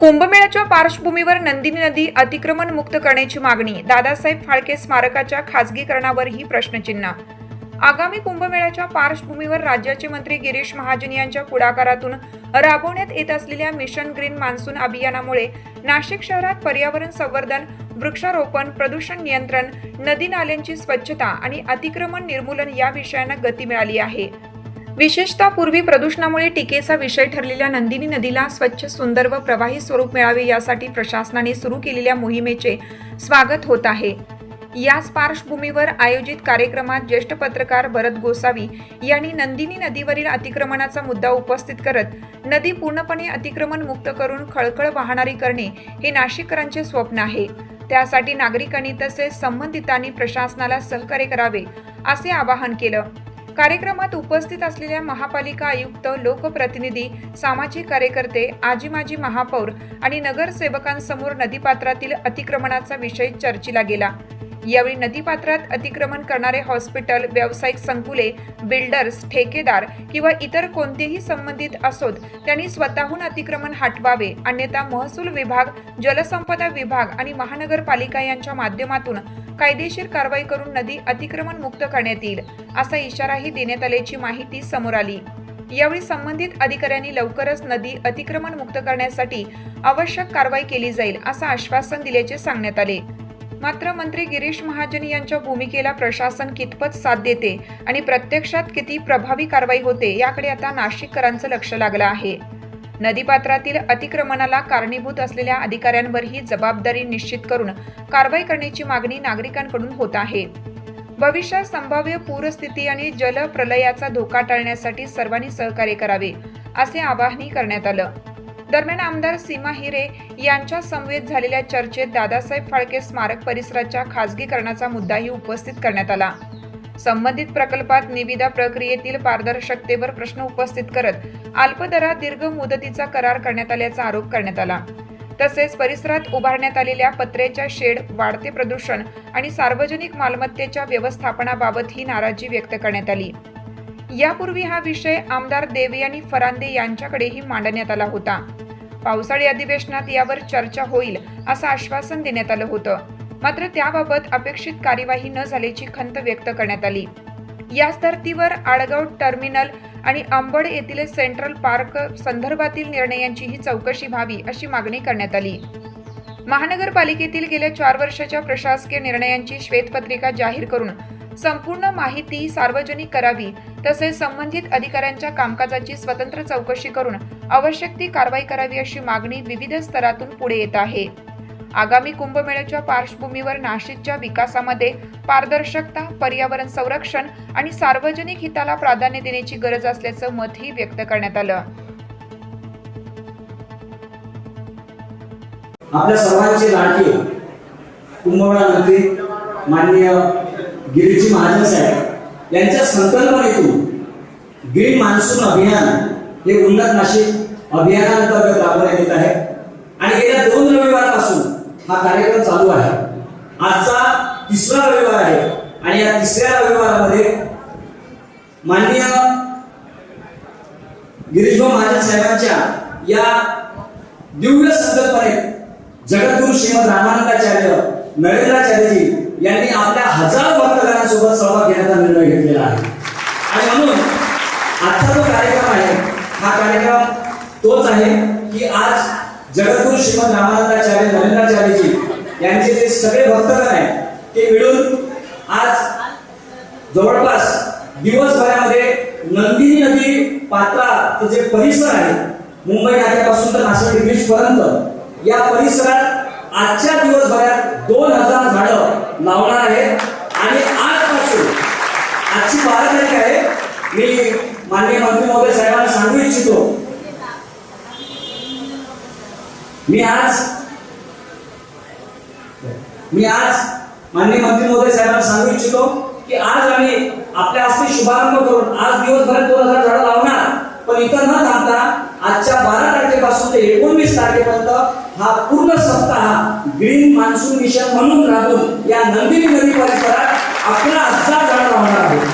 कुंभमेळ्याच्या पार्श्वभूमीवर नंदिनी नदी अतिक्रमण मुक्त करण्याची मागणी, दादासाहेब फाळके स्मारकाच्या खासगीकरणावरही प्रश्नचिन्ह। आगामी कुंभमेळ्याच्या पार्श्वभूमीवर राज्याचे मंत्री गिरीश महाजन यांच्या पुढाकारातून राबवण्यात येत असलेल्या मिशन ग्रीन मान्सून अभियानामुळे नाशिक शहरात पर्यावरण संवर्धन, वृक्षारोपण, प्रदूषण नियंत्रण, नदी नाल्यांची स्वच्छता आणि अतिक्रमण निर्मूलन या विषयांना गती मिळाली आहे। विशेषतः पूर्वी प्रदूषणामुळे टीकेचा विषय ठरलेल्या नंदिनी नदीला स्वच्छ, सुंदर व प्रवाही स्वरूप मिळावे यासाठी प्रशासनाने सुरू केलेल्या मोहिमेचे स्वागत होत आहे। याच पार्श्वभूमीवर आयोजित कार्यक्रमात ज्येष्ठ पत्रकार भरत गोसावी यांनी नंदिनी नदीवरील अतिक्रमणाचा मुद्दा उपस्थित करत नदी पूर्णपणे अतिक्रमण मुक्त करून खळखळ वाहणारी करणे हे नाशिककरांचे स्वप्न आहे। त्यासाठी नागरिकांनी तसेच संबंधितांनी प्रशासनाला सहकार्य करावे असे आवाहन केलं। कार्यक्रमात उपस्थित असलेल्या महापालिका आयुक्त, लोकप्रतिनिधी, सामाजिक कार्यकर्ते, आजी माजी महापौर आणि नगरसेवकांसमोर नदीपात्रातील अतिक्रमणाचा विषय चर्चेला गेला। यावेळी नदीपात्रात अतिक्रमण करणारे हॉस्पिटल, व्यावसायिक संकुले, बिल्डर्स, ठेकेदार किंवा इतर कोणतेही संबंधित असोत त्यांनी स्वतःहून अतिक्रमण हटवावे, अन्यथा महसूल विभाग, जलसंपदा विभाग आणि महानगरपालिका यांच्या माध्यमातून कायदेशीर कारवाई करून नदी अतिक्रमण मुक्त करण्यात येईल असा इशाराही देण्यात आल्याची माहिती समोर आली। यावेळी संबंधित अधिकाऱ्यांनी लवकरच नदी अतिक्रमण मुक्त करण्यासाठी आवश्यक कारवाई केली जाईल असं आश्वासन दिल्याचे सांगण्यात आले। मात्र मंत्री गिरीश महाजन यांच्या भूमिकेला प्रशासन कितपत साथ देते आणि प्रत्यक्षात किती प्रभावी कारवाई होते याकडे आता नाशिककरांचं लक्ष लागलं आहे। नदीपात्रातील अतिक्रमणाला कारणीभूत असलेल्या अधिकाऱ्यांवरही जबाबदारी निश्चित करून कारवाई करण्याची मागणी नागरिकांकडून होत आहे। भविष्यात संभाव्य पूरस्थिती आणि जलप्रलयाचा धोका टाळण्यासाठी सर्वांनी सहकार्य करावे असे आवाहनही करण्यात आलं। दरम्यान आमदार सीमा हिरे यांच्या समवेत झालेल्या चर्चेत दादासाहेब फाळके स्मारक परिसराच्या खासगीकरणाचा मुद्दाही उपस्थित करण्यात आला। संबंधित प्रकल्पात निविदा प्रक्रियेतील पारदर्शकतेवर प्रश्न उपस्थित करत अल्प दरात दीर्घ मुदतीचा करार करण्यात आल्याचा आरोप करण्यात आला। तसेच परिसरात उभारण्यात आलेल्या पत्र्याच्या शेड, वाढते प्रदूषण आणि सार्वजनिक मालमत्तेच्या व्यवस्थापनाबाबत ही नाराजी व्यक्त करण्यात आली। यापूर्वी हा विषय आमदार देवयानी फरांदे यांच्याकडेही मांडण्यात आला होता। पावसाळी अधिवेशनात यावर चर्चा होईल असं आश्वासन देण्यात आलं होतं, मात्र त्याबाबत अपेक्षित कार्यवाही न झाल्याची खंत व्यक्त करण्यात आली। याच धर्तीवर आडगाव टर्मिनल आणि अंबड येथील सेंट्रल पार्क संदर्भातील निर्णयांचीही चौकशी व्हावी अशी मागणी करण्यात आली। महानगरपालिकेतील गेल्या 4 वर्षाच्या प्रशासकीय निर्णयांची श्वेतपत्रिका जाहीर करून संपूर्ण माहिती सार्वजनिक करावी, तसेच संबंधित अधिकाऱ्यांच्या कामकाजाची स्वतंत्र चौकशी करून आवश्यक ती कारवाई करावी अशी मागणी विविध स्तरातून पुढे येत आहे। आगामी कुंभमेळ्याच्या पार्श्वभूमीवर नाशिकच्या विकासामध्ये पारदर्शकता, पर्यावरण संरक्षण आणि सार्वजनिक हिताला प्राधान्य देण्याची गरज असल्याचं मतही व्यक्त करण्यात आलं। आपल्या सर्वांचे लाडके कुंभमेळा मंत्री माननीय गिरीजी महाजन साहेब यांच्या संकल्पनेतून ग्रीन मान्सून अभियान हे उन्नत नाशिक अभियानांतर्गत राबवण्यात येत आहे आणि गेल्या 2 रविवारपासून हा कार्यक्रम चालू आहे। आजचा 3रा रविवार आहे आणि या 3ऱ्या रविवारामध्ये माननीय गिरीश महाजन साहेबांच्या या दिव्य संकल्पनेत जगद्गुरु श्रीमद रामानंदाचार्य नरेंद्राचार्यजी यांनी आपल्या हजारो भक्तगणांसोबत सहभाग घेण्याचा निर्णय घेतलेला आहे आणि म्हणून आजचा जो कार्यक्रम आहे हा कार्यक्रम तोच आहे की आज जगद्गुरु श्रीमद रामानंदाचार्य नरेंद्राचार्यजी यांचे जे सगळे भक्तगण आहेत ते मिळून आज जवळपास दिवसभरामध्ये नंदिनी नदी पात्राचा जे परिसर आहे, मुंबई नाक्यापासून तर नाशिक ब्रिज पर्यंत या परिसरात आजच्या दिवसभरात 2000 झाडं लावणार आहेत आणि आजपासून आजची 12 तारीख आहे। मी माननीय मंत्री महोदय साहेबांना सांगू इच्छितो, मी आज माननीय मंत्री महोदय साहेबांना सांगू इच्छितो की आज आम्ही आपल्या हस्ते शुभारंभ करून आज दिवसभरात 2000 झाडं लावणार, पण इतर न थांबता आजच्या 12 तारखेपासून ते 19 तारखेपर्यंत हा पूर्ण सप्ताह ग्रीन मान्सून मिशन म्हणून राबवून या नंदिनी नदी परिसरात 11,000 झाडं लावणार आहोत।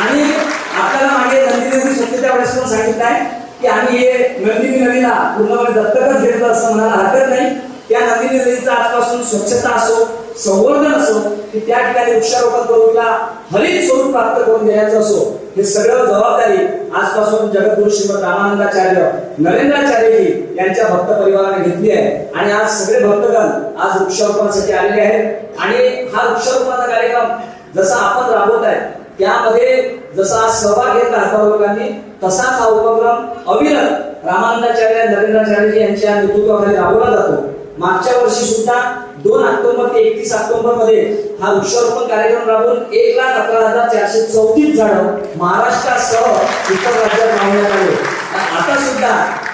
आणि आपल्याला मागे नंदिनी नदी स्वच्छतेच्या वेळेस पण सांगितलं आहे की आम्ही हे नंदिनी नदीला पूर्णपणे दत्तकच घेतलं असं म्हणायला हरकत नाही. त्या नंदिनी नदीचा आजपासून स्वच्छता असो, संवर्धन असो, की त्या ठिकाणी वृक्षारोपण करून तिला हरित स्वरूप प्राप्त करून देण्याचं असो, हे सगळं जबाबदारी आजपासून जगद्गुरु श्रीमद रामानंदाचार्य नरेंद्राचार्यजी यांच्या भक्त परिवाराने घेतली आहे. आणि आज सगळे भक्तगण आज वृक्षारोपणासाठी आलेले आहेत. आणि हा वृक्षारोपणाचा कार्यक्रम जसा आपण राबवत आहे त्यामध्ये जसा सहभाग घेतला हजारो लोकांनी, तसाच हा उपक्रम अविरत रामानंदाचार्य नरेंद्राचार्यजी यांच्या नेतृत्वाखाली राबवला जातो. मागच्या वर्षी सुद्धा 2 ऑक्टोबर ते 31 ऑक्टोबर मध्ये हा वृक्षारोपण कार्यक्रम राबवून 1,11,434 झाडं महाराष्ट्रासह इतर राज्यात लावण्यात आले. आता सुद्धा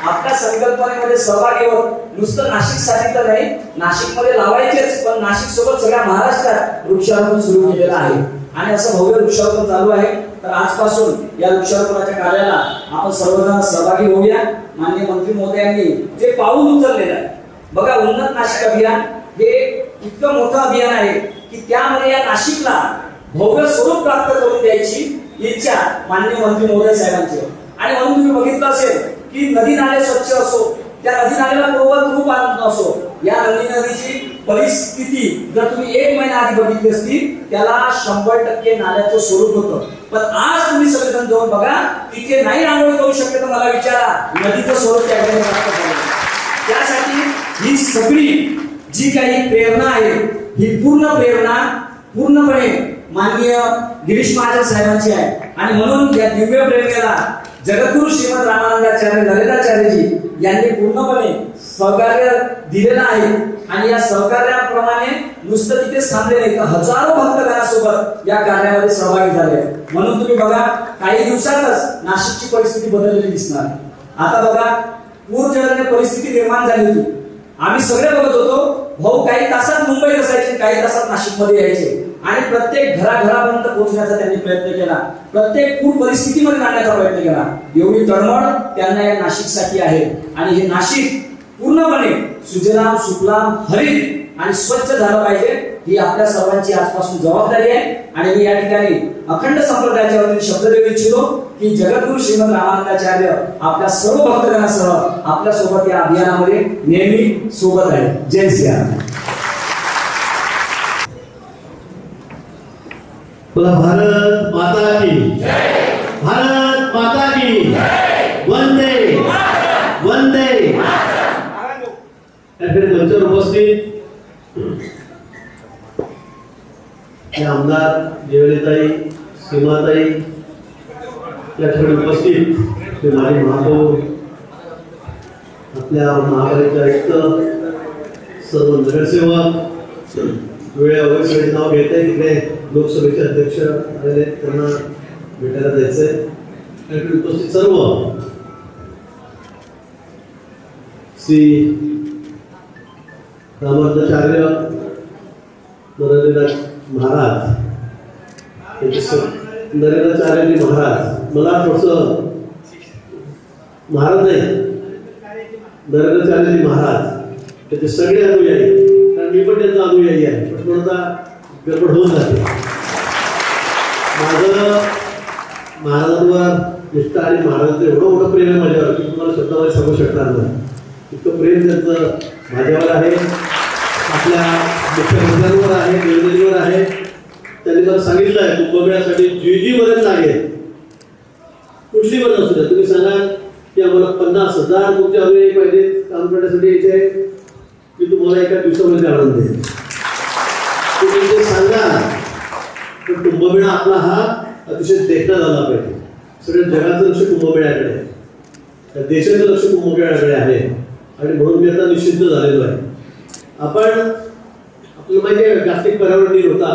आपल्या संकल्पनेमध्ये सहभागी होत नुसतं नाशिकसाठी तर नाही, नाशिकमध्ये लावायचेच, पण नाशिक सोबत सगळ्या महाराष्ट्रात वृक्षारोपण सुरू केलेलं आहे. आणि असं भव्य वृक्षारोपण चालू आहे. तर आजपासून या वृक्षारोपणाच्या कार्याला आपण सर्वजण सहभागी होऊया. माननीय मंत्री महोदयांनी जे पाऊल उचललेलं आहे बघा, उन्नत नाशिक अभियान हे इतकं मोठं अभियान आहे की त्यामध्ये या नाशिकला भव्य स्वरूप प्राप्त करून द्यायची इच्छा माननीय मंत्री महोदय साहेबांची. आणि म्हणून तुम्ही बघितलं असेल की नदी नाले स्वच्छ असो, त्या नदी नाल्याला पूर्ववत रूप आणत असो, या नदी नदीची परिस्थिती जर तुम्ही 1 महिना आधी बघितली असती त्याला 100% नाल्याचं स्वरूप होतं. पण आज तुम्ही सगळेजण जाऊन बघा, तिथे नाही आंघोळ करू शकले तर मला विचारा, नदीचं स्वरूप त्या ठिकाणी प्राप्त झालं. त्यासाठी ही सगळी जी काही प्रेरणा आहे ही पूर्ण प्रेरणा पूर्णपणे माननीय गिरीश महाजन साहेबांची आहे. आणि म्हणून या दिव्य प्रेरणेला जगद्गुरु श्रीमद रामानंदाचार्य नरेंद्राचार्यजी यांनी पूर्णपणे सहकार्य दिलेलं आहे. आणि या सहकार्याप्रमाणे नुसतं तिथे थांबले नाही तर हजारो भक्तगणासोबत या कार्यामध्ये सहभागी झाले. म्हणून तुम्ही बघा, काही दिवसातच नाशिकची परिस्थिती बदललेली दिसणार. आता बघा, पूरजन्य परिस्थिती निर्माण झाली होती. आम्ही सगळे बघत होतो, भाऊ काही तासात मुंबईत असायचे, काही तासात नाशिकमध्ये यायचे. आणि प्रत्येक घराघरापर्यंत पोहोचण्याचा त्यांनी प्रयत्न केला, प्रत्येक पूर परिस्थितीमध्ये आणण्याचा प्रयत्न केला. एवढी तळमळ त्यांना या नाशिकसाठी आहे. आणि हे नाशिक पूर्णपणे सुजलाम सुफलाम हरित आणि स्वच्छ झालं पाहिजे, ही आपल्या सर्वांची आजपासून जबाबदारी आहे. आणि मी या ठिकाणी अखंड संप्रदायाच्या वतीने शब्द देऊ इच्छितो की जगद्गुरु श्रीमद रामानंदाचार्य आपल्या सर्व भक्तगणासह आपल्या सोबत या अभियानामध्ये नेहमी सोबत आहे. जय श्रीराम. बोला भारत माता की जय, भारत माता की जय, वंदे वंदे. मंचावर उपस्थित आमदार देवळीताई, सीमाताई, या ठिकाणी उपस्थित ते माझे महापौर, आपल्या महापालिका आयुक्त, सर्व नगरसेवक, वेळेवर सगळे नाव घेत आहे. तिकडे लोकसभेचे अध्यक्ष आलेले, त्यांना भेटायला जायचंय. त्या ठिकाणी उपस्थित सर्व श्री रामानंदाचार्य नरेंद्र महाराज, नरेंद्राचार्यजी महाराज, मला थोडस महाराज नाही, नरेंद्राचार्यजी महाराज त्याचे सगळे अनुयायी, कारण मी पण त्यांचा अनुयायी आहे, पण थोडासा गडबड होऊन जाते. माझं महाराजांवर निष्ठा आणि महाराजांचं एवढं मोठं प्रेम आहे माझ्यावर की तुम्हाला शब्दामध्ये सांगू शकणार नाही. इतकं प्रेम त्यांचं माझ्यावर आहे, आपल्या मुख्यमंत्र्यांवर आहे, देवदेवीवर आहे. त्यांनी मला सांगितलं आहे कुंभमेळ्यासाठी जी मदत लागेल, कुठली मदत असू द्या, तुम्ही सांगा की आम्हाला 50,000 तुमचे अनुयायी पाहिजे काम करण्यासाठी यायचे, मी तुम्हाला एका दिवसामध्ये आणून देईन. तुम्ही ते सांगा. पण कुंभमेळा आपला हा अतिशय देखणा झाला पाहिजे. सगळ्या जगाचं लक्ष कुंभमेळ्याकडे आहे, त्या देशाचं लक्ष कुंभमेळ्याकडे आहे. आणि म्हणून मी आता निश्चिंत झालेलो आहे. आपण आपल्याला माहिती आहे जागतिक पर्यावरण दिन होता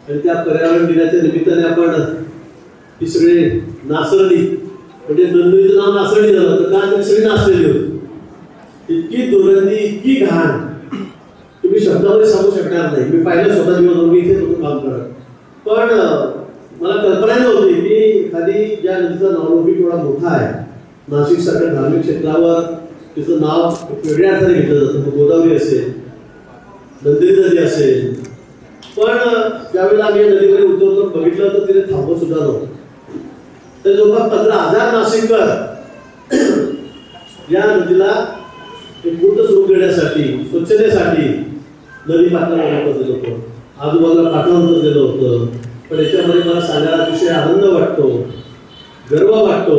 आणि त्या पर्यावरण दिनाच्या निमित्ताने आपण ही सगळे नासरणी, म्हणजे नंदुरीचं नाव नासरणी झालं तर का सगळी नाचलेली होती. इतकी दुर्गंधी, इतकी घाण तुम्ही शब्दामध्ये सांगू शकणार नाही. मी पाहिलं स्वतः दिवस मी इथे होतो काम करत, पण मला कल्पना नव्हती की एखादी ज्या नदीचा नावलौकिक एवढा मोठा आहे, नाशिक सारख्या धार्मिक क्षेत्रावर तिचं नाव वेगळ्या अर्थाने घेतलं जातं. गोदावरी असेल, नंदिनी नदी असेल, पण ज्यावेळेला आम्ही या नदीकडे उतरतो बघितलं तर तिथे थांबत सुद्धा नव्हतं. तर जवळपास 15,000 नाशिककर या नदीला एक मूर्त स्वरूप देण्यासाठी, स्वच्छतेसाठी नदी पात्राला दिलं होतं, आजूबाजूला पात्रांतर दिलं होतं. पण याच्यामध्ये मला सांगायला अतिशय आनंद वाटतो, गर्व वाटतो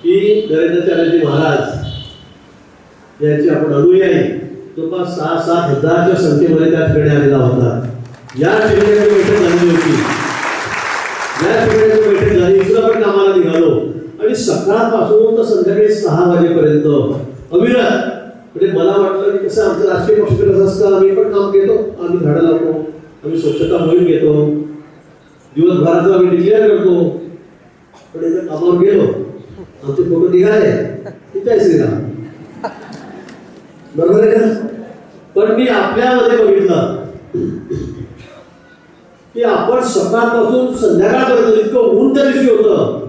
की नरेंद्राचार्यजी महाराज यांचे आपण अनुयायी जवळपास 6-7 हजाराच्या संख्येमध्ये त्या ठिकाणी आलेला होता. या ठिकाणी बैठक झाली होती, या ठिकाणी बैठक झाली, इकडं पण कामाला निघालो आणि सकाळपासून तर संध्याकाळी 6 वाजेपर्यंत अविरत. म्हणजे मला वाटलं की कसं आमचं राजकीय पक्ष कसं असतं, आम्ही पण काम घेतो, आम्ही झाडं लावतो, आम्ही स्वच्छता मोहीम घेतो, दिवसभराचं आम्ही डिक्लेअर करतो. पण एकदा कामावर गेलो, आमचे फोटो निघाले, तिथे श्रीराम बरोबर आहे का? पण मी आपल्यामध्ये बघितलं की आपण सकाळपासून संध्याकाळपर्यंत इतकं ऊन त्या दिवशी होतं,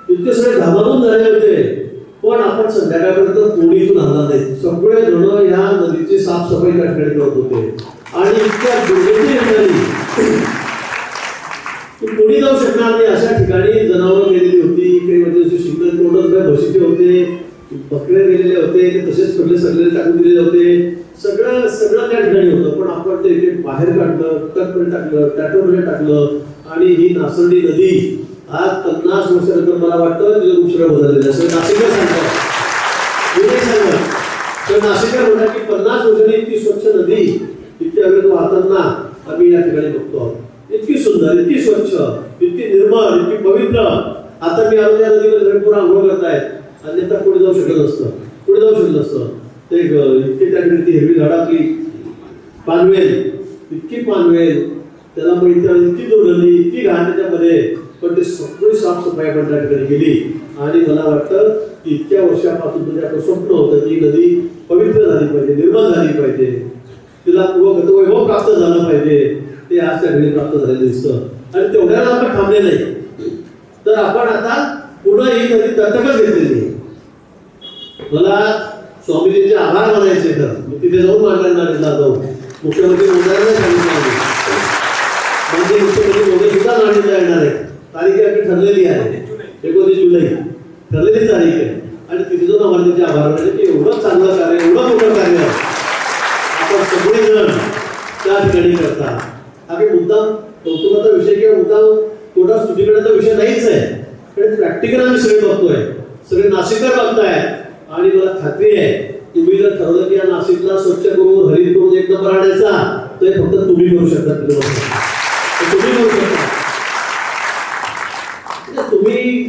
इतके सगळे घामाघूम झाले होते, पण आपण संध्याकाळपर्यंत कोणीतून हलला नाही. सगळे जण या नदीची साफसफाई त्या ठिकाणी करत होते आणि इतक्या दुर्गंधी झाली की कोणी जाऊ शकणार नाही अशा ठिकाणी जनावरं गेलेली होती, काही म्हणजे शिंगल तोंड म्हशीचे होते, बकरे गेलेले होते, ते तसेच पडले सगळे टाकून दिलेले होते, सगळं त्या ठिकाणी होतं. पण आपण ते बाहेर काढलं, ट्रकमध्ये टाकलं, ट्रॅक्टरमध्ये टाकलं आणि ही नासर्डी नदी आज 50 वर्षानंतर मला वाटतं तिचं रूप सगळं बदललेलं असं नाशिककर सांगतात. मी नाही सांगत, तर नाशिककर म्हणतात की 50 वर्षांनी इतकी स्वच्छ नदी, इतकी अगदी वाहताना आम्ही या ठिकाणी बघतो. इतकी सुंदर, इतकी स्वच्छ, इतकी निर्मळ, इतकी पवित्र. आता मी आलो त्या नदीमध्ये पूर्ण आंघोळ करतायत, अन्यथा पुढे जाऊ शकत नसतं, पुढे जाऊ शकत नसतं. ते इतके त्या ठिकाणी ती हिरवी झाडातली पानवेल, इतकी पानवेल, त्याला मग इतकी दुर्गंधी, इतकी घाण त्याच्यामध्ये, पण ते सगळी साफसफाई आपण त्या ठिकाणी केली. आणि मला वाटतं की इतक्या वर्षापासून म्हणजे आपलं स्वप्न होतं की नदी पवित्र झाली पाहिजे, निर्मळ झाली पाहिजे, तिला वैभव प्राप्त झालं पाहिजे, ते आज त्या ठिकाणी प्राप्त झालेलं दिसतं. आणि तेवढ्याला आपण थांबले नाही, तर आपण आता पुन्हा ही नदी दत्तकच घेतलेली. मला स्वामीजींचे आभार मानायचे, तर मी तिथे जाऊन मांडणार जाऊन मुख्यमंत्री महोदयांना सांगितलं, म्हणजे मुख्यमंत्री महोदय सुद्धा नांदेडला येणार आहे. तारीख आपली ठरलेली आहे 19 जुलै ठरलेली तारीख आहे. आणि तिथे जाऊन आम्हाला त्याचे आभार मानायचे की एवढं चांगलं कार्य, एवढं मोठं कार्य आपण सगळेजण त्या ठिकाणी करता. हा काही मुद्दाम कौतुकाचा विषय किंवा मुद्दाम थोडा स्तुतीकरणाचा विषय नाहीच आहे, पण प्रॅक्टिकल आम्ही सगळे बघतोय, सगळे नाशिककर बघताय. आणि मला खात्री आहे तुम्ही जर ठरवलं की या नाशिकला स्वच्छ करून, हरित करून एक नंबर आणायचा, तर फक्त तुम्ही करू शकता. तुम्ही करू शकता. तुम्ही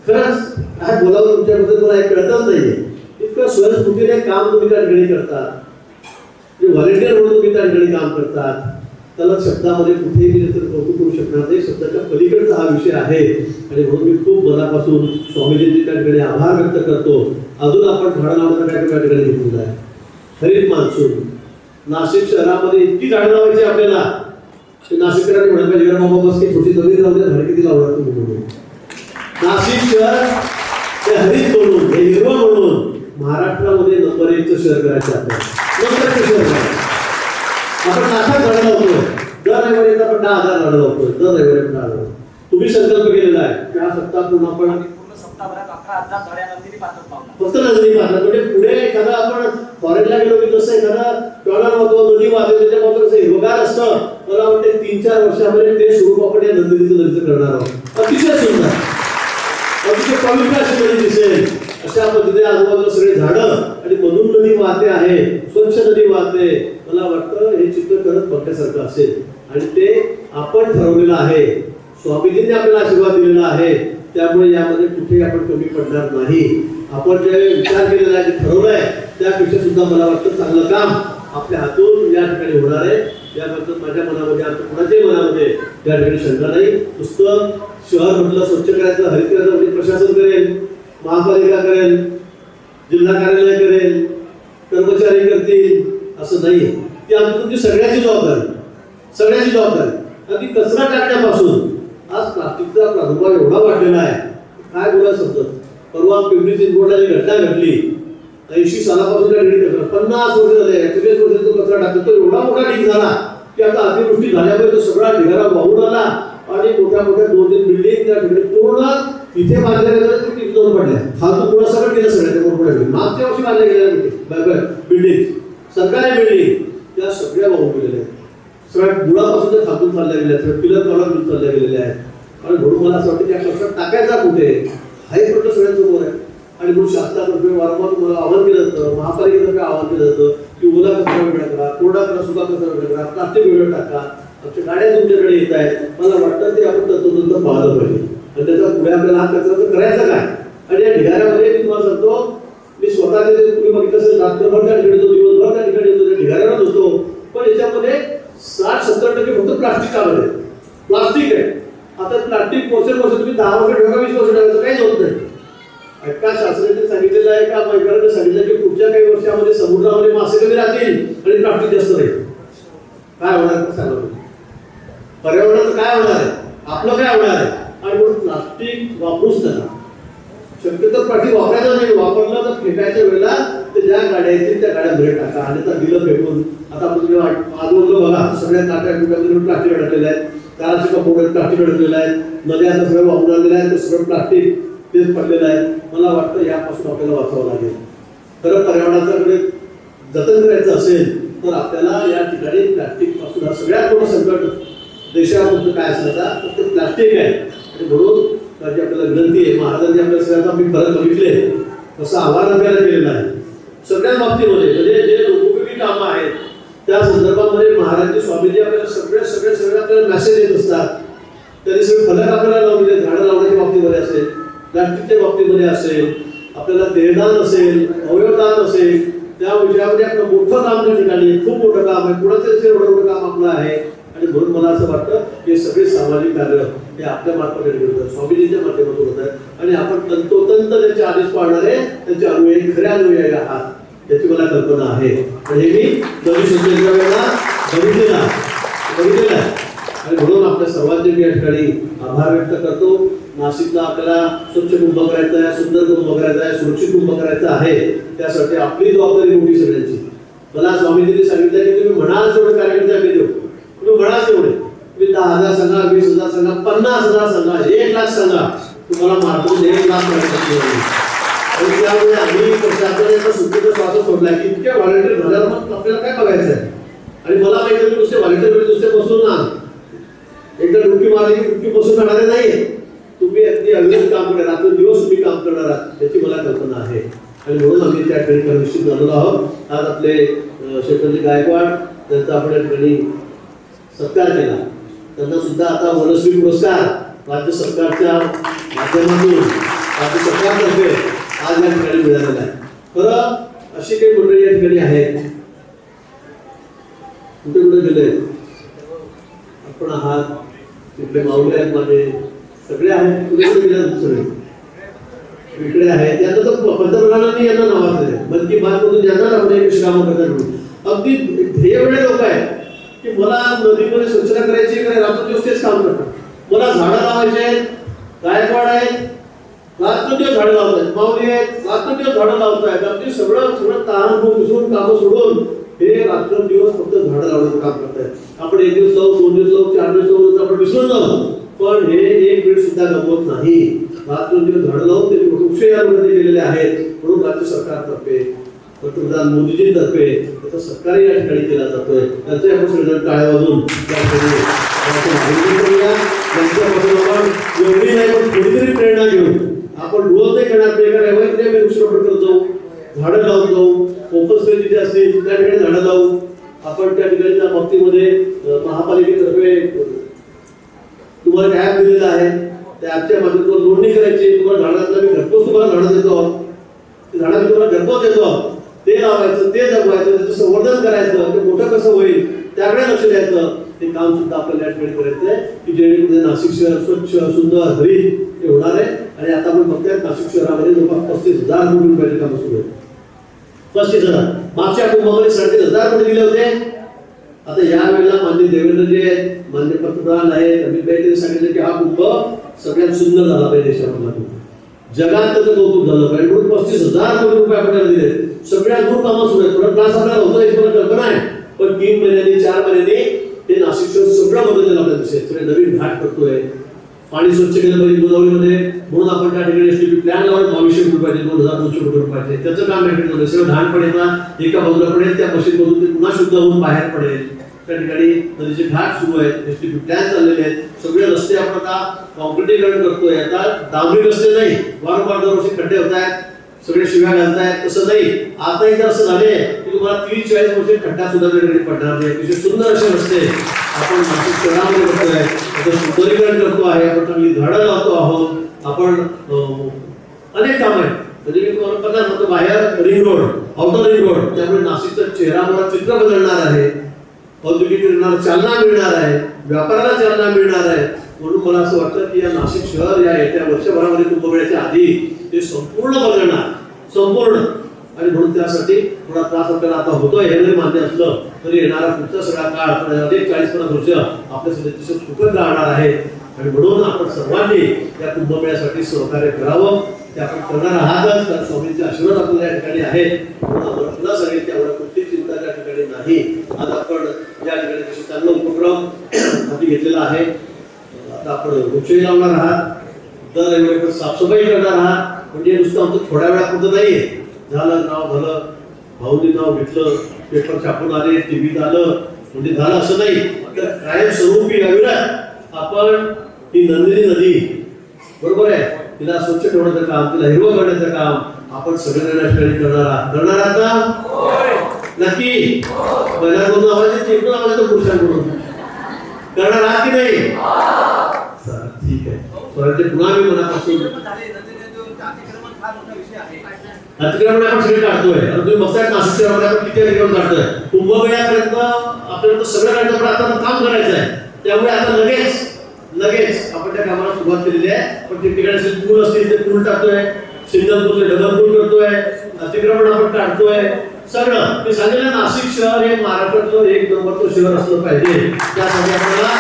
खरंच काय बोलावं तुमच्याबद्दल मला एक कळतच नाहीये. इतकं स्वयंस्फूर्तीने काम तुम्ही त्या ठिकाणी करतात, व्हॉलेंटियर म्हणून तुम्ही त्या ठिकाणी काम करतात. त्याला शब्दामध्ये कुठेही गेले तर कौतुक करू शकणार नाही. शब्दाच्या पलीकडचा हा विषय आहे. आणि म्हणून मी खूप मनापासून स्वामीजींचे त्या ठिकाणी आभार व्यक्त करतो. अजून आपण झाडं लावण्याचा काय त्या ठिकाणी घेतलेलं आहे. हरित मान्सून नाशिक शहरामध्ये इतकी झाडं लावायची आपल्याला, नाशिककरांनी म्हणायला पाहिजे बाबा बस की थोडी जमीन लावून झाडं किती लावणार तुम्ही म्हणून. नाशिक शहर ते हरित म्हणून, हे हिरवं म्हणून महाराष्ट्रामध्ये नंबर 1चं शहर करायचं आपल्याला. नंबर 1चं शहर करायचं. आपण नाशात झाडं लावतोय, दर रविवारी आपण 10,000 झाडं लावतोय, दर रविवारी 10,000. तुम्ही संकल्प केलेला आहे की हा सप्ताहातून आपण सप्ताहभरात 11,000 झाडे नंदिनी पात्रात लावणार. फक्त नदी पात्रात. म्हणजे पुढे एखादा आपण फॉरेनला गेलो की जसं एखादा टॉलर होतो, नदी वाहते, त्याच्यामध्ये कसं हिरवगार असतं. मला वाटते 3-4 वर्षामध्ये ते स्वरूप आपण या नदीचं करणार आहोत. अतिशय सुंदर, अतिशय पवित्र अशी नदी दिसेल. अशा पद्धतीने आजूबाजूला सगळे झाडं आणि मधून नदी वाहते आहे, स्वच्छ नदी वाहते. मला वाटतं हे चित्र करत बघण्यासारखं असेल. आणि ते आपण ठरवलेलं आहे, स्वामीजींनी आपल्याला आशीर्वाद दिलेला आहे. त्यामुळे यामध्ये कुठेही आपण कमी पडणार नाही. आपण जे विचार केलेला आहे, जे ठरवलंय, त्यापेक्षा सुद्धा मला वाटतं चांगलं काम आपल्या हातून या ठिकाणी होणार आहे. याबद्दल माझ्या मनामध्ये, आमच्या कुणाच्याही मनामध्ये त्या ठिकाणी शंका नाही. नुसतं शहर म्हटलं स्वच्छ करायचं, हरित करायचं म्हणजे प्रशासन करेल, महापालिका करेल, जिल्हा कार्यालय करेल, कर्मचारी करतील असं नाही. ती आमची तुमची सगळ्याची जबाबदारी, सगळ्याची जबाबदारी. अगदी कचरा टाकण्यापासून आज प्लास्टिकचा प्रादुर्भाव एवढा वाढलेला आहे, काय बोलायचं समजत. परवा पिंपरी चिंचवडला जी घटना घडली, 80 सालापासून त्या ठिकाणी कचरा, 50 वर्ष झाले, 41 वर्ष तो कचरा टाकतो. तो एवढा मोठा ढीग झाला की आता अतिवृष्टी झाल्यामुळे तो सगळा ढिगारा वाहून आला आणि मोठ्या मोठ्या 2-3 बिल्डिंग त्या ठिकाणी पूर्ण इथे बांधल्या गेल्या तिथे दोन पडल्या, फालतू पुढं सगळं केलं सगळं मोठमोठ्या मागच्या वर्षी बांधल्या गेल्या बिल्डिंग, सरकारी बिल्डिंग त्या सगळ्या वाहून गेलेल्या आहेत. सगळ्या मुळापासून त्या खातून चालल्या गेल्या, सगळ्या पिलर कॉलर चालल्या गेलेल्या आहेत. आणि म्हणून मला असं वाटतं की या कष्टात टाकायचा कुठे हाही प्रश्न सगळ्यांसमोर आहे. आणि म्हणून शासनातर्फे वारंवार तुम्हाला आवाहन केलं जातं, महापालिकेतर्फे आवाहन केलं जातं की ओला कचरा वेगळा करा, कोरडा कचरा, सुका कचरा वेगळा करा, प्लास्टिक वेगळं टाका. आमच्या गाड्या तुमच्याकडे येत आहेत, मला वाटतं ते आपण तंतोतंत पाहिलं पाहिजे. आणि त्याचा पुढे आपल्याला हा कचरा तर करायचा काय. आणि या ढिगाऱ्यामध्ये मी तुम्हाला सांगतो, मी स्वतः तुम्ही बघितलं असेल रात्रभर त्या ठिकाणी येतो, दिवसभर त्या ठिकाणी येतो, त्या ढिगाऱ्यावर होतो. पण याच्यामध्ये 60-70% फक्त प्लास्टिक कागद आहे, प्लास्टिक आहे. आता प्लास्टिक वर्ष तुम्ही 10 वर्ष ठेवा, 20 वर्ष ठेवायचं काहीच होत नाही. एका शास्त्रज्ञांनी सांगितलेलं आहे, का वैज्ञानिकांनी सांगितलं की पुढच्या काही वर्षामध्ये समुद्रामध्ये मासे कमी राहतील आणि प्लास्टिक जास्त राहील. काय होणार सांगा, पर्यावरणाचं काय होणार आहे, आपलं काय होणार आहे. आणि म्हणून प्लास्टिक वापरूच नका. शक्यतो प्लास्टिक वापरायचं नाही, वापरलं तर फेकायच्या वेळेला ते ज्या गाड्या येतील त्या गाड्या मध्ये टाका. आणि तर दिलं फेकून आता आपण जेव्हा आजूबाजूला बघा सगळ्या टाट्या प्लास्टिक अडकलेलं आहे, कारची कपोड्यात प्लास्टिक अडकलेलं आहे, नद्या आता सगळं वापरून आलेलं आहे, ते सगळं प्लास्टिक तेच पडलेलं आहे. मला वाटतं यापासून आपल्याला वाचावं लागेल. खरं पर्यावरणाकडे जतन करायचं असेल तर आपल्याला या ठिकाणी प्लास्टिक पासून हा सगळ्यात मोठं संकट देशापुरतं काय असण्याचा तर ते प्लास्टिक आहे. आणि म्हणून त्याची आपल्याला विनंती आहे, महाराजांनी आपल्या सगळ्यांना मी फरक बघितले कसं आव्हान आपल्याला केलेलं आहे सगळ्याच बाबतीमध्ये. म्हणजे जे लोकोपयोगी कामं आहेत त्या संदर्भामध्ये महाराज स्वामीजी आपल्याला सगळे आपल्याला मेसेज येत असतात. त्यांनी सगळे फलक आपल्याला लावलेले, झाडं लावण्याच्या बाबतीमध्ये असेल, प्लास्टिकच्या बाबतीमध्ये असेल, आपल्याला देहदान असेल, अवयवदान असेल, त्या विषयामध्ये आपलं मोठं काम त्या ठिकाणी खूप मोठं काम आहे. कुणाचं असेल एवढं मोठं काम आपलं आहे. आणि म्हणून मला असं वाटतं की सगळे सामाजिक कार्य हे आपल्या मार्फत होतात, स्वामीजींच्या माध्यमातून होत आहेत. आणि आपण तंतोतंत त्यांचे आदेश पाळणारे, त्यांचे अनुयायी, खऱ्या अनुयायी आहात याची मला कल्पना आहे. आणि हे मी नवी संस्थेच्या वेळेला बघितलेलं आहे. आणि म्हणून आपल्या सर्वांचे मी या ठिकाणी आभार व्यक्त करतो. नाशिकला आपल्याला स्वच्छ कुंभ करायचं आहे, सुंदर कुंभ करायचं आहे, सुरक्षित कुंभ करायचं आहे. त्यासाठी आपली जबाबदारी मोठी सगळ्यांची. मला स्वामीजींनी सांगितलं की तुम्ही म्हणाल तेवढे कार्यकर्ते आम्ही देऊ, तुम्ही म्हणाल तेवढे, तुम्ही 10,000 सांगा, 20,000 सांगा, 50,000 सांगा, 1,00,000 सांगा, तुम्हाला मार्फत 1,00,000 आणि त्यामुळे आम्ही आपल्याला सुट्टीचा श्वास सोडला की इतक्या व्हॉलेंटियर झाल्यावर मग आपल्याला काय बघायचं आहे. आणि मला माहिती आहे नुसते व्हॉलेंटियर नुसते बसून ना एकदा डुबकी मारली की डुबकी बसून राहणारे नाही, तुम्ही अगदी अगदीच काम करणार, रात्र दिवस तुम्ही काम करणार आहात याची मला कल्पना आहे. आणि म्हणून आम्ही त्या ठिकाणी निश्चित झालेलो आहोत. आज आपले शेखरजी गायकवाड त्यांचा आपण या ठिकाणी सत्कार केला. त्यांना सुद्धा आता वनश्री पुरस्कार राज्य सरकारच्या माध्यमातून राज्य सरकारतर्फे आज या ठिकाणी मिळालेला आहे. खरं अशी काही मंडळी या ठिकाणी आहेत, कुठे कुठे गेले आपण आहात, तिकडे माऊली आहेत, माझे सगळे आहेत, कुठे कुठे गेले सगळे इकडे आहेत. यांना तर पंतप्रधानांनी यांना नावाजले मन की बात मधून यांना आपण कशी कामं करतात. अगदी ध्येयवेळे लोक आहेत की मला नदीमध्ये स्वच्छता करायची, रात्रदिवस तेच काम करतात. मला झाडं लावायचे आहेत, गायकवाड आहेत, रात्रदिवस झाडं लावत आहेत, माऊली आहेत, रात्रदिवस झाडं लावत आहेत. अगदी सगळं ताण विसरून कामं सोडून हे रात्रदिवस फक्त झाडं लावण्याचं काम करतायत. आपण 1 दिवस लावू, 2 दिवस लावू, 4 दिवस लावू, आपण विसरून जाऊ, पण हे 1 मिनिट सुद्धा गमवत नाही. रात्रदिवस झाडं लावून त्यांनी वृक्ष या लोकांनी केलेले आहेत. म्हणून राज्य सरकारतर्फे, पंतप्रधान मोदीजींतर्फे त्याचा सत्कार या ठिकाणी केला जातोय. त्यांचे आपण सगळ्यांना टाळ्या वाजून एवढी नाही पण थोडीतरी प्रेरणा घेऊन आपण रोज नाही करणार, आम्ही वृक्षारोपण करत जाऊ, झाडं लावून जाऊ, ओपन स्पेस जिथे असतील त्या ठिकाणी झाडं लावू. आपण त्या ठिकाणी त्या बाबतीमध्ये महापालिकेतर्फे तुम्हाला काय ॲप दिलेलं आहे, त्या ॲपच्या माध्यमातून नोंदणी करायची. तुम्हाला झाडांना मी घरपोच तुम्हाला झाडं देतो, झाडं मी तुम्हाला घरपोच देतो, ते लावायचं, ते जगवायचं, त्याचं संवर्धन करायचं, ते मोठं कसं होईल त्याकडे लक्ष द्यायचं. ते काम सुद्धा आपल्याला या ठिकाणी करायचं आहे की जेणेकरून नाशिक शहर स्वच्छ, सुंदर, हरित हे होणार आहे. आणि आता आपण बघतोय नाशिक शहरामध्ये जवळपास 35,000 कोटी रुपयाचे कामं सुरू आहेत. 35,000 मागच्या कुंभामध्ये 3,500 कोटी दिले होते. आता या वेळेला मान्य देवेंद्रजी आहेत, मान्य पंतप्रधान आहेत, अमित भाई त्यांनी सांगितलं की हा कुंभ सगळ्यात सुंदर झाला पाहिजे देशामध्ये, जगात त्याचं कौतुक झालं पाहिजे. म्हणून 35,000 कोटी रुपये आपल्याला दिले. सगळ्या दूर कामं सुरू आहेत. थोडा त्रास आपल्याला होतो याची मला कल्पना आहे, पण 3 महिन्यांनी 4 महिन्यांनी ते नाशिक शहर सगळं बदललेलं आपल्याला दिसेल. नवीन घाट करतोय, पाणी स्वच्छ केलं पाहिजे गोदावरीमध्ये, म्हणून आपण त्या ठिकाणी एसटीपी प्लॅन लावून 2200 कोटी पाहिजे, 2200 कोटी रुपये त्याचं काम मेंटेन झालं. सगळं घाण पडेल एका बाजूला पडेल, त्या मशीनमधून ते पुन्हा शुद्ध होऊन बाहेर पडेल. त्या ठिकाणी नदीचे घाट सुरू आहेत, एसटीपी प्लॅन चाललेले आहेत, सगळे रस्ते आपण आता कॉन्क्रिटीकरण करतोय. आता डांबरी रस्ते नाही, वारंवार दरवर्षी खड्डे होत आहेत, सगळे शिव्या घालतायत, तसं नाही. आता इथं असं झाले की तुम्हाला 30-40 वर्षे खड्डा सुद्धा वेगळे पडणार नाही. अतिशय सुंदर असे रस्ते आपण नाशिक शहरामध्ये करतोय, आता सुंदरीकरण करतो आहे, आपण चांगली झाडं लावतो आहोत, आपण अनेक काम आहेत. म्हणजे मी तुम्हाला पता म्हणतो, बाहेर ring road, outer ring road, त्यामुळे नाशिकचं चेहरा चित्र बदलणार आहे, औद्योगिकीकरणाला चालना मिळणार आहे, व्यापाराला चालना मिळणार आहे. म्हणून मला असं वाटतं की या नाशिक शहर या येत्या वर्षभरामध्ये कुंभमेळ्याच्या आधी ते संपूर्ण बदलणार, संपूर्ण. आणि म्हणून त्यासाठी थोडा त्रास आपल्याला आता होतोय हे जरी मान्य असलं तरी येणारा पुढचा सगळा काळ अधिक 40-50 वर्ष आपल्यासाठी अतिशय सुखद राहणार आहे. आणि म्हणून आपण सर्वांनी या कुंभमेळ्यासाठी सहकार्य करावं. ते आपण करणार आहातच, कारण स्वामींचे आशीर्वाद आपल्याला या ठिकाणी आहेत. म्हणून आपण पुन्हा सांगेल की एवढं कुठली चिंता त्या ठिकाणी नाही. आज आपण या ठिकाणी तसे चांगला उपक्रम हाती घेतलेला आहे. आता आपण वृक्षही लावणार आहात, दर रविवारी साफसफाई करणार आहात. म्हणजे नुसतं आमचं थोड्या वेळापुरतं नाहीये, झालं नाव झालं, भाऊनी नाव घेतलं, पेपर छापून आले, टीव्हीत आलं म्हणजे झालं असं नाही. तर कायम स्वरूपी अविरत आपण ही नंदिनी नदी, बरोबर आहे, तिला स्वच्छ ठेवण्याचं काम, तिला हिरवं करण्याचं काम आपण सगळ्यांना करणार आहात ना? नक्की. महिलांकडून आवाज येतो, आवाज येतो पुरुषांकडून, करणार आहात की नाही? ठीक आहे. स्वराज्य पुन्हा मी मनापासून अतिक्रमण आपण सगळे काढतोय. तुम्ही बघताय नाशिक शहरामध्ये आपण किती अतिक्रमण काढतोय. कुंभमेळ्यापर्यंत आपल्याला सगळं काढतं, पण आता काम करायचं आहे. त्यामुळे आता लगेच आपण त्या कामाला सुरुवात केलेली आहे. पण ठिकठिकाणी पूल असतील ते पूल टाकतोय, सिंगल पूल डबल पूल करतोय, अतिक्रमण आपण काढतोय. सगळं मी सांगितलं, नाशिक शहर हे महाराष्ट्रातलं 1 नंबरचं शहर असलं पाहिजे. त्यासाठी आपल्याला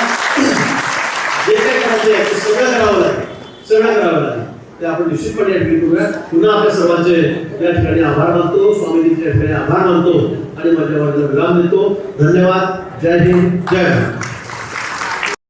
जे काही करायचं आहे ते सगळं करावं लागेल. ते आपण निश्चितपणे या ठिकाणी करूया. पुन्हा आपल्या सर्वांचे या ठिकाणी आभार मानतो, स्वामीजींच्या या ठिकाणी आभार मानतो आणि माझ्या वाटला विराम देतो. धन्यवाद. जय हिंद, जय भारत.